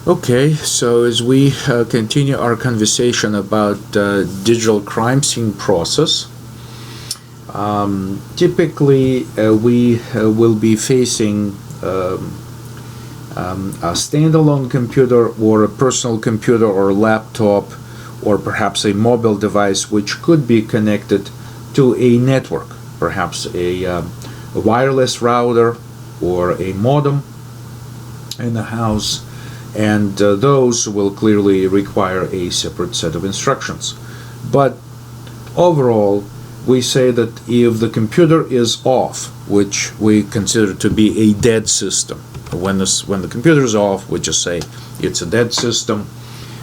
Okay, so as we continue our conversation about digital crime scene process, typically we will be facing a standalone computer or a personal computer or laptop or perhaps a mobile device which could be connected to a network, perhaps a wireless router or a modem in the house, and those will clearly require a separate set of instructions. But overall, we say that if the computer is off, which we consider to be a dead system, when the computer is off, we just say it's a dead system.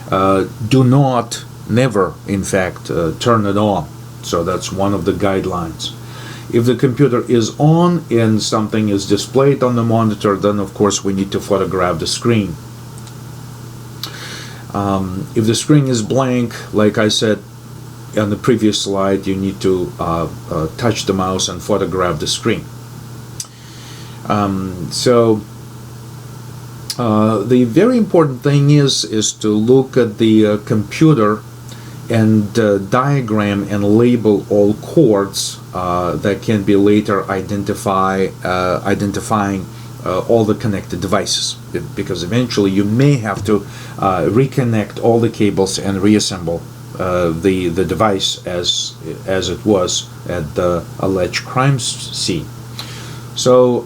Do not, never, in fact, turn it on. So that's one of the guidelines. If the computer is on and something is displayed on the monitor, then of course we need to photograph the screen. If the screen is blank, like I said on the previous slide, you need to touch the mouse and photograph the screen. The very important thing is to look at the computer and diagram and label all cords that can be later identifying all the connected devices, because eventually you may have to reconnect all the cables and reassemble the device as it was at the alleged crime scene. So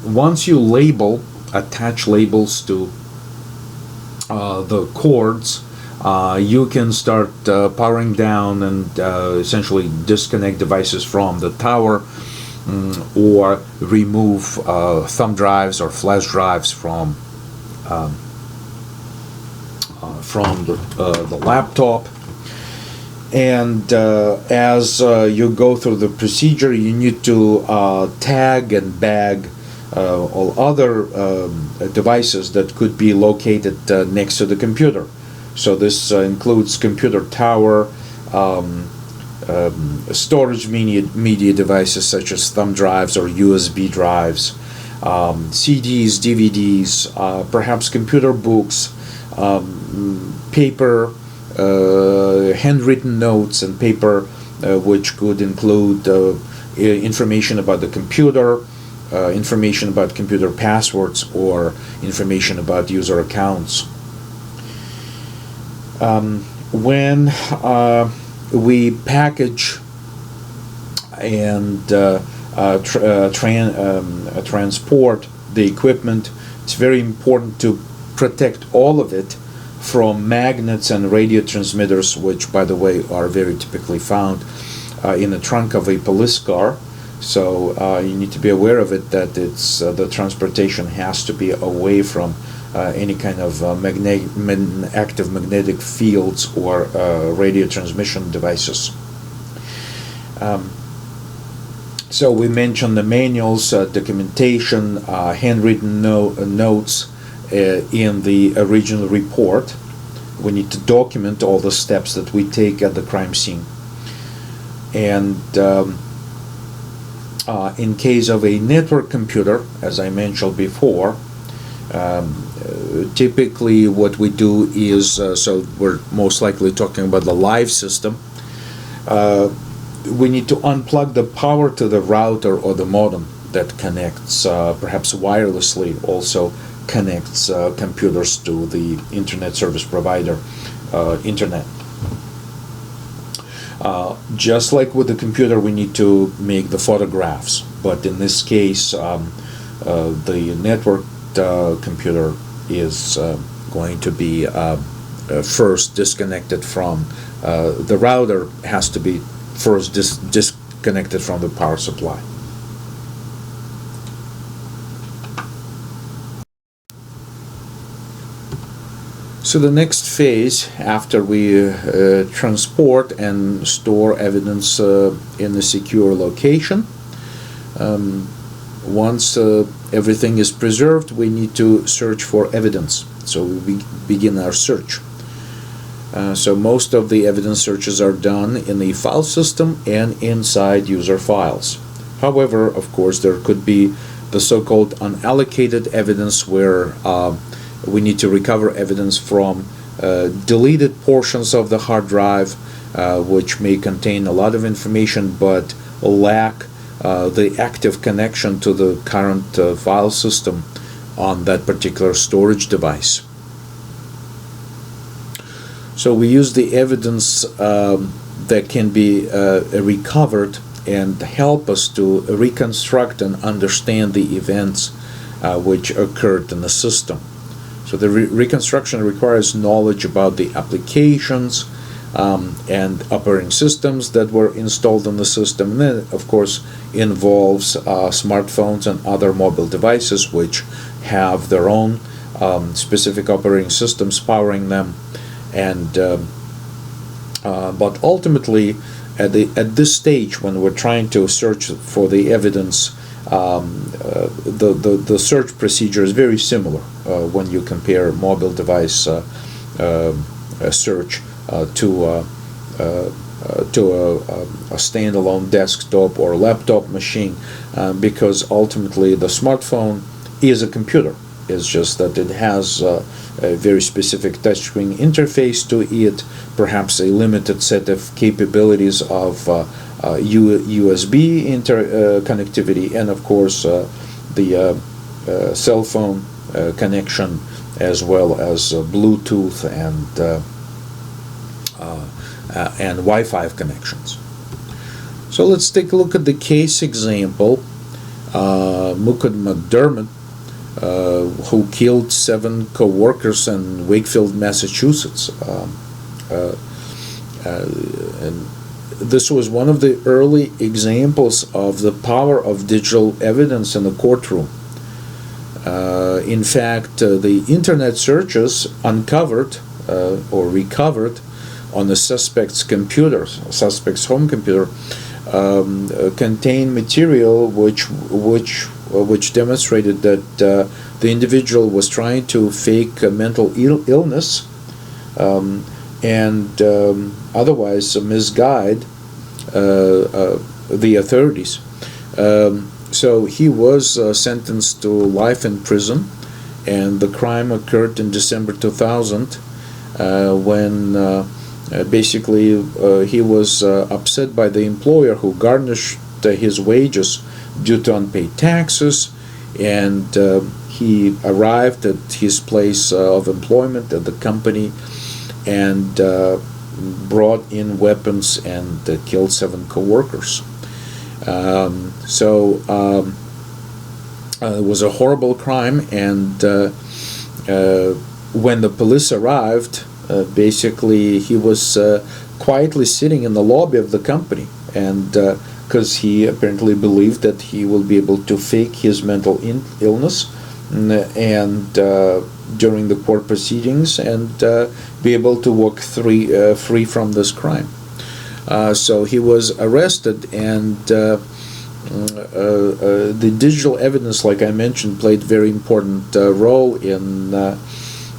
once you attach labels to the cords, you can start powering down and essentially disconnect devices from the tower, or remove thumb drives or flash drives from the laptop. And as you go through the procedure, you need to tag and bag all other devices that could be located next to the computer. So this includes computer tower, storage media devices such as thumb drives or USB drives, CDs, DVDs, perhaps computer books, paper, handwritten notes and paper, which could include information about the computer, information about computer passwords, or information about user accounts. When we package and transport the equipment, it's very important to protect all of it from magnets and radio transmitters, which, by the way, are very typically found in the trunk of a police car. So you need to be aware of it, that it's the transportation has to be away from any kind of active magnetic fields or radio transmission devices. So we mentioned the manuals, documentation, handwritten notes in the original report. We need to document all the steps that we take at the crime scene. And in case of a network computer, as I mentioned before, typically what we do is, so we're most likely talking about the live system, we need to unplug the power to the router or the modem that connects, perhaps wirelessly also connects computers to the internet service provider, internet. Just like with the computer, we need to make the photographs, but in this case, the network computer is going to be first disconnected from the router. Has to be first disconnected from the power supply. So the next phase, after we transport and store evidence in a secure location, once everything is preserved, we need to search for evidence. So we begin our search. So most of the evidence searches are done in the file system and inside user files. However, of course, there could be the so-called unallocated evidence where We need to recover evidence from deleted portions of the hard drive, which may contain a lot of information but lack the active connection to the current file system on that particular storage device. So we use the evidence that can be recovered and help us to reconstruct and understand the events which occurred in the system. So the reconstruction requires knowledge about the applications and operating systems that were installed in the system, and then of course involves smartphones and other mobile devices which have their own specific operating systems powering them. And but ultimately, at this stage, when we're trying to search for the evidence, the search procedure is very similar when you compare mobile device search to a standalone desktop or laptop machine, because ultimately the smartphone is a computer. It's just that it has a very specific touchscreen interface to it, perhaps a limited set of capabilities of USB connectivity, and of course the cell phone connection, as well as Bluetooth and Wi-Fi connections. So let's take a look at the case example. Mucko and McDermott, who killed 7 co-workers in Wakefield, Massachusetts. And this was one of the early examples of the power of digital evidence in the courtroom. In fact, the internet searches uncovered or recovered on the suspect's home computer, contained material which demonstrated that the individual was trying to fake mental illness and otherwise misguide the authorities. So he was sentenced to life in prison, and the crime occurred in December 2000 when basically he was upset by the employer who garnished his wages due to unpaid taxes, and he arrived at his place of employment at the company and brought in weapons and killed 7 co-workers. It was a horrible crime, and when the police arrived, basically he was quietly sitting in the lobby of the company, and because he apparently believed that he will be able to fake his mental illness and during the court proceedings and be able to walk free from this crime. So he was arrested, and the digital evidence, like I mentioned, played a very important role in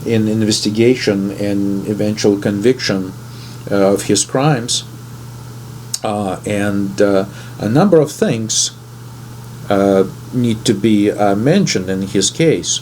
investigation and eventual conviction of his crimes. And a number of things need to be mentioned in his case.